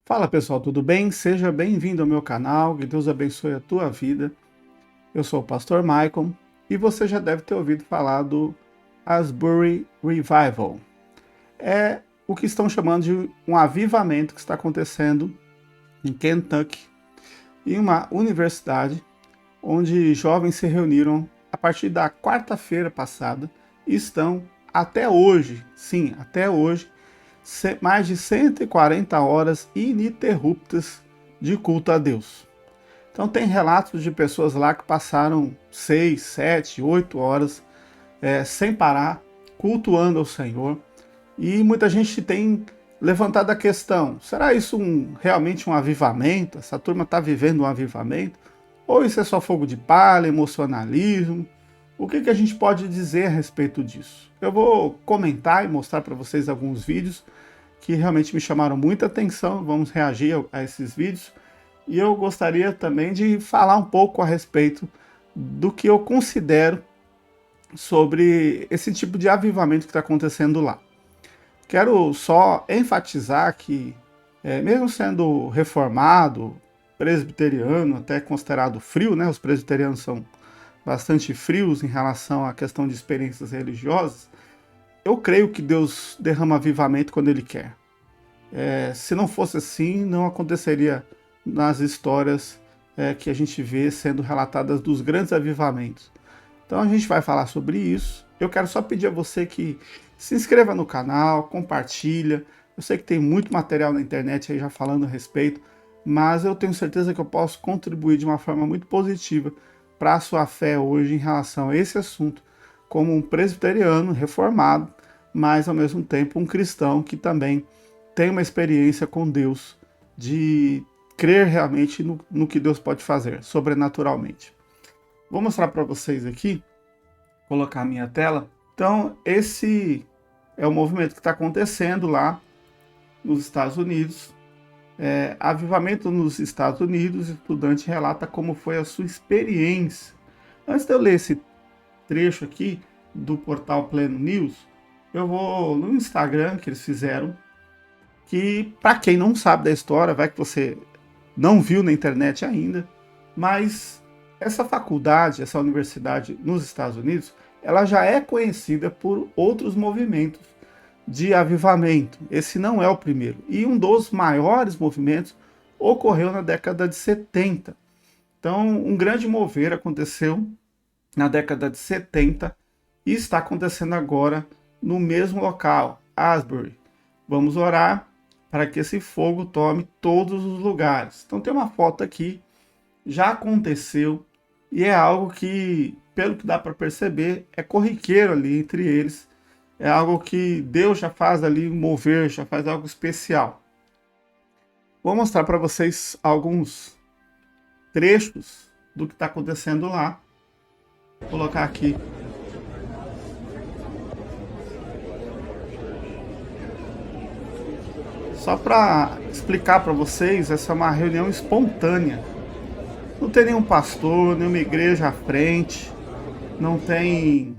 Fala pessoal, tudo bem? Seja bem-vindo ao meu canal, que Deus abençoe a tua vida. Eu sou o Pastor Michael e você já deve ter ouvido falar do Asbury Revival. É o que estão chamando de um avivamento que está acontecendo em Kentucky, em uma universidade, onde jovens se reuniram a partir da quarta-feira passada e estão até hoje, sim, até hoje, mais de 140 horas ininterruptas de culto a Deus. Então tem relatos de pessoas lá que passaram 6, 7, 8 horas sem parar, cultuando ao Senhor. E muita gente tem levantado a questão, será isso realmente um avivamento? Essa turma está vivendo um avivamento? Ou isso é só fogo de palha, emocionalismo? O que a gente pode dizer a respeito disso? Eu vou comentar e mostrar para vocês alguns vídeos que realmente me chamaram muita atenção. Vamos reagir a esses vídeos. E eu gostaria também de falar um pouco a respeito do que eu considero sobre esse tipo de avivamento que está acontecendo lá. Quero só enfatizar que, mesmo sendo reformado, presbiteriano, até considerado frio, né? Os presbiterianos são bastante frios em relação à questão de experiências religiosas. Eu creio que Deus derrama avivamento quando Ele quer. Se não fosse assim, não aconteceria nas histórias que a gente vê sendo relatadas dos grandes avivamentos. Então a gente vai falar sobre isso. Eu quero só pedir a você que se inscreva no canal, compartilha. Eu sei que tem muito material na internet aí já falando a respeito, mas eu tenho certeza que eu posso contribuir de uma forma muito positiva para a sua fé hoje em relação a esse assunto, como um presbiteriano reformado, mas ao mesmo tempo um cristão que também tem uma experiência com Deus, de crer realmente no que Deus pode fazer, sobrenaturalmente. Vou mostrar para vocês aqui, colocar a minha tela. Então, esse é o movimento que está acontecendo lá nos Estados Unidos. Avivamento nos Estados Unidos, o estudante relata como foi a sua experiência. Antes de eu ler esse trecho aqui do portal Pleno News, eu vou no Instagram que eles fizeram, que para quem não sabe da história, vai que você não viu na internet ainda, mas essa faculdade, essa universidade nos Estados Unidos, ela já é conhecida por outros movimentos de avivamento. Esse não é o primeiro. E um dos maiores movimentos ocorreu na década de 70. Então, um grande mover aconteceu na década de 70 e está acontecendo agora no mesmo local, Asbury. Vamos orar para que esse fogo tome todos os lugares. Então tem uma foto aqui, já aconteceu, e é algo que, pelo que dá para perceber, é corriqueiro ali entre eles. É algo que Deus já faz ali mover, já faz algo especial. Vou mostrar para vocês alguns trechos do que está acontecendo lá. Vou colocar aqui. Só para explicar para vocês, essa é uma reunião espontânea. Não tem nenhum pastor, nenhuma igreja à frente, não tem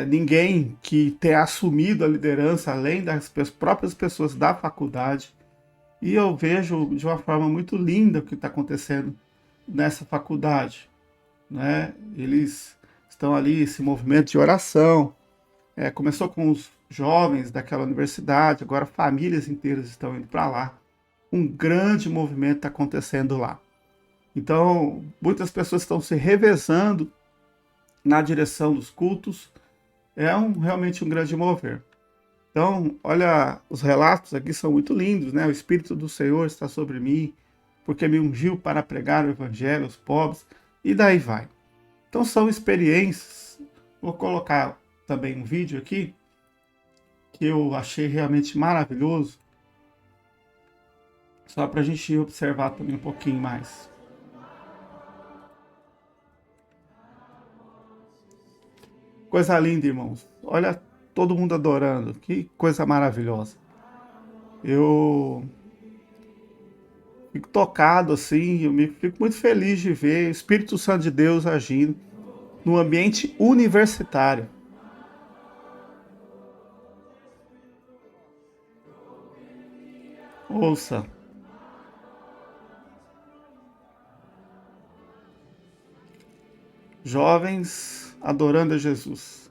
ninguém que tenha assumido a liderança além das próprias pessoas da faculdade. E eu vejo de uma forma muito linda o que está acontecendo nessa faculdade, né? Eles estão ali, esse movimento de oração. Começou com os jovens daquela universidade, agora famílias inteiras estão indo para lá. Um grande movimento está acontecendo lá. Então, muitas pessoas estão se revezando na direção dos cultos. Realmente um grande mover. Então, olha, os relatos aqui são muito lindos, né? O Espírito do Senhor está sobre mim, porque me ungiu para pregar o Evangelho aos pobres, e daí vai. Então, são experiências. Vou colocar também um vídeo aqui, que eu achei realmente maravilhoso, só para a gente observar também um pouquinho mais. Coisa linda, irmãos. Olha todo mundo adorando. Que coisa maravilhosa. Eu fico tocado assim, fico muito feliz de ver o Espírito Santo de Deus agindo no ambiente universitário. Ouça. Jovens adorando a Jesus.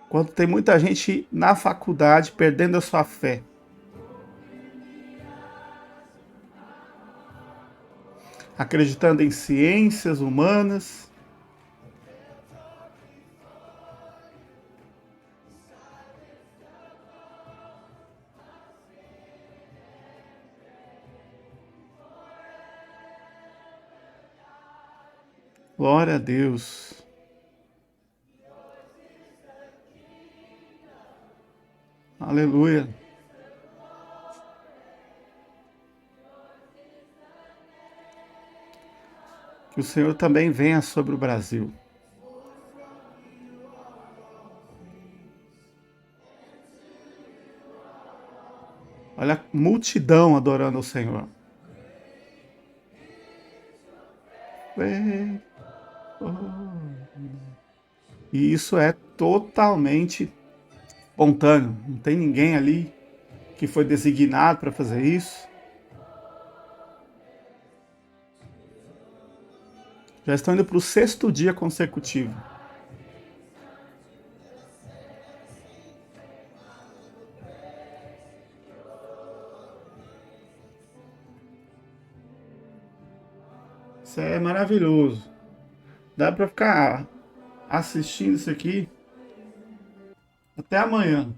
Quando tem muita gente na faculdade perdendo a sua fé. Acreditando em ciências humanas. Glória a Deus. Aleluia. Que o Senhor também venha sobre o Brasil. Olha a multidão adorando o Senhor. E isso é totalmente espontâneo. Não tem ninguém ali que foi designado para fazer isso. Já estão indo para o 6º dia consecutivo. Isso é maravilhoso. Dá para ficar assistindo isso aqui até amanhã.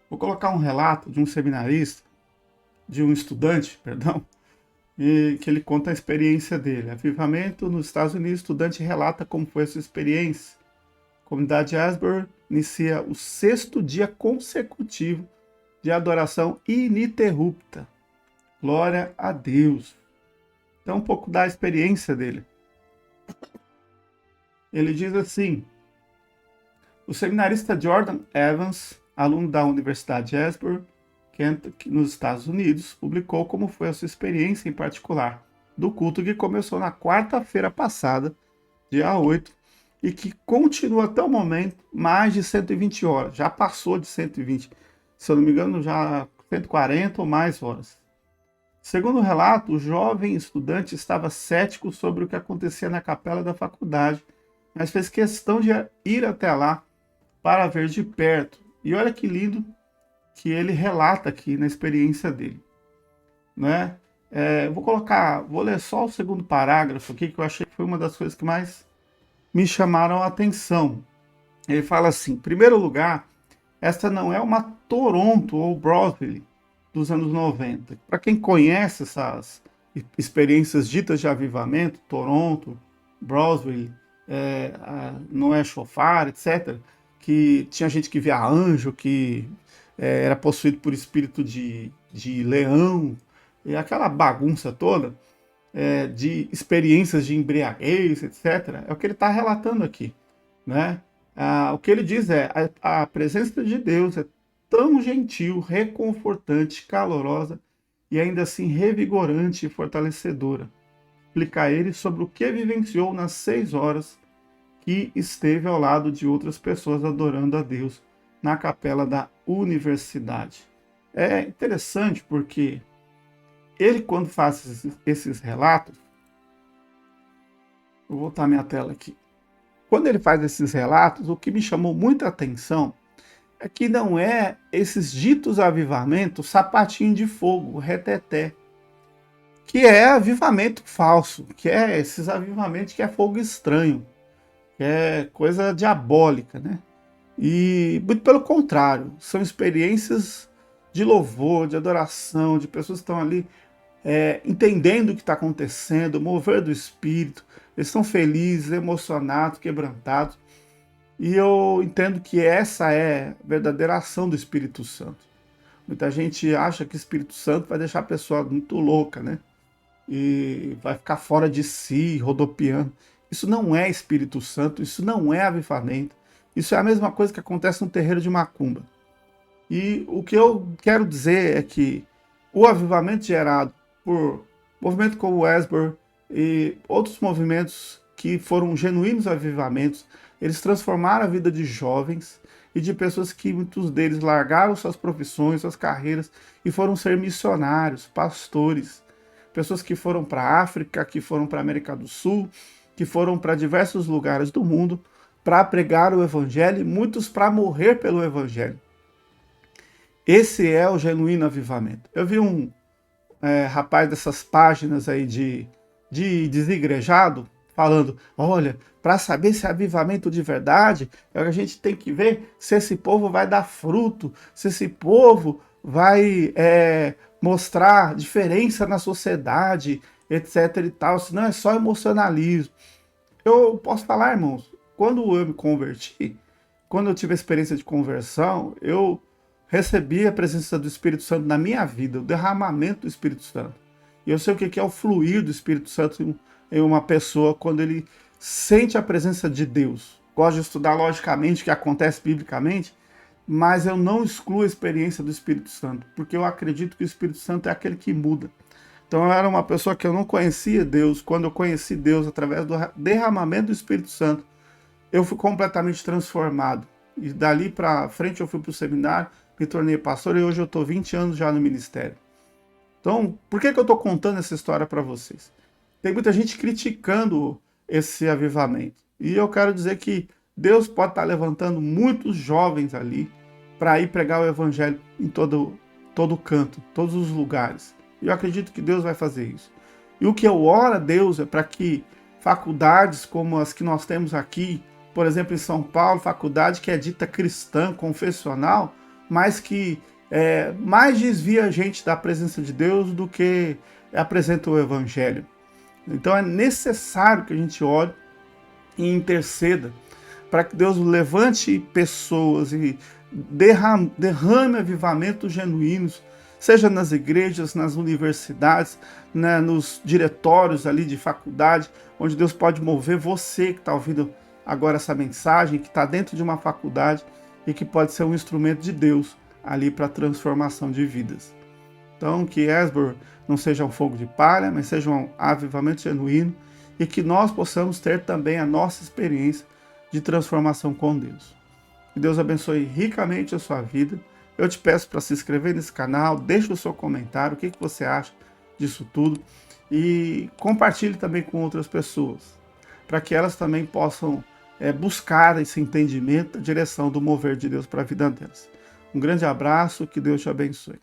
Vou colocar um relato de um seminarista, de um estudante, perdão, e que ele conta a experiência dele. Avivamento nos Estados Unidos, o estudante relata como foi a sua experiência. A comunidade Asbury inicia o 6º dia consecutivo de adoração ininterrupta. Glória a Deus. Então, um pouco da experiência dele. Ele diz assim: o seminarista Jordan Evans, aluno da Universidade Asbury, nos Estados Unidos, publicou como foi a sua experiência em particular do culto que começou na quarta-feira passada, dia 8, e que continua até o momento mais de 120 horas. Já passou de 120, se eu não me engano, já 140 ou mais horas. Segundo o relato, o jovem estudante estava cético sobre o que acontecia na capela da faculdade, mas fez questão de ir até lá para ver de perto. E olha que lindo que ele relata aqui na experiência dele, né? Vou ler só o 2º parágrafo aqui, que eu achei que foi uma das coisas que mais me chamaram a atenção. Ele fala assim: em primeiro lugar, esta não é uma Toronto ou Brooklyn dos anos 90. Para quem conhece essas experiências ditas de avivamento, Toronto, Brooklyn, Noé Shofar, etc., que tinha gente que via anjo, que era possuído por espírito de leão, e aquela bagunça toda de experiências de embriaguez, etc., é o que ele está relatando aqui, né? O que ele diz é: a presença de Deus é tão gentil, reconfortante, calorosa e ainda assim revigorante e fortalecedora. Explica a ele sobre o que vivenciou nas 6 horas que esteve ao lado de outras pessoas adorando a Deus na capela da universidade. É interessante porque ele, quando faz esses relatos, vou voltar minha tela aqui. Quando ele faz esses relatos, o que me chamou muita atenção é que não é esses ditos avivamentos sapatinho de fogo, reteté, que é avivamento falso, que é esses avivamentos que é fogo estranho, que é coisa diabólica, né? E muito pelo contrário, são experiências de louvor, de adoração, de pessoas que estão ali entendendo o que está acontecendo, mover do Espírito, eles estão felizes, emocionados, quebrantados. E eu entendo que essa é a verdadeira ação do Espírito Santo. Muita gente acha que o Espírito Santo vai deixar a pessoa muito louca, né? E vai ficar fora de si, rodopiando. Isso não é Espírito Santo, isso não é avivamento. Isso é a mesma coisa que acontece no terreiro de macumba. E o que eu quero dizer é que o avivamento gerado por movimento como o Asbury e outros movimentos que foram genuínos avivamentos, eles transformaram a vida de jovens, e de pessoas que muitos deles largaram suas profissões, suas carreiras e foram ser missionários, pastores. Pessoas que foram para a África, que foram para a América do Sul, que foram para diversos lugares do mundo para pregar o Evangelho e muitos para morrer pelo Evangelho. Esse é o genuíno avivamento. Eu vi um rapaz dessas páginas aí de desigrejado falando, olha, para saber se é avivamento de verdade, a gente tem que ver se esse povo vai dar fruto, se esse povo vai mostrar diferença na sociedade, etc e tal, senão é só emocionalismo. Eu posso falar, irmãos, quando eu me converti, quando eu tive a experiência de conversão, eu recebi a presença do Espírito Santo na minha vida, o derramamento do Espírito Santo. E eu sei o que é o fluir do Espírito Santo em uma pessoa quando ele sente a presença de Deus. Gosto de estudar logicamente o que acontece biblicamente, mas eu não excluo a experiência do Espírito Santo, porque eu acredito que o Espírito Santo é aquele que muda. Então eu era uma pessoa que eu não conhecia Deus. Quando eu conheci Deus através do derramamento do Espírito Santo, eu fui completamente transformado. E dali para frente eu fui para o seminário, me tornei pastor e hoje eu estou 20 anos já no ministério. Então, por que eu estou contando essa história para vocês? Tem muita gente criticando esse avivamento. E eu quero dizer que Deus pode estar levantando muitos jovens ali para ir pregar o evangelho em todo canto, todos os lugares. E eu acredito que Deus vai fazer isso. E o que eu oro a Deus é para que faculdades como as que nós temos aqui, por exemplo, em São Paulo, faculdade que é dita cristã, confessional, mas que mais desvia a gente da presença de Deus do que apresenta o evangelho. Então é necessário que a gente ore e interceda para que Deus levante pessoas e derrame avivamentos genuínos, seja nas igrejas, nas universidades, né, nos diretórios ali de faculdade, onde Deus pode mover você que está ouvindo agora essa mensagem, que está dentro de uma faculdade e que pode ser um instrumento de Deus ali para a transformação de vidas. Então, que Asbury não seja um fogo de palha, mas seja um avivamento genuíno e que nós possamos ter também a nossa experiência de transformação com Deus. Que Deus abençoe ricamente a sua vida. Eu te peço para se inscrever nesse canal, deixe o seu comentário, o que você acha disso tudo e compartilhe também com outras pessoas, para que elas também possam buscar esse entendimento, a direção do mover de Deus para a vida delas. Um grande abraço, que Deus te abençoe.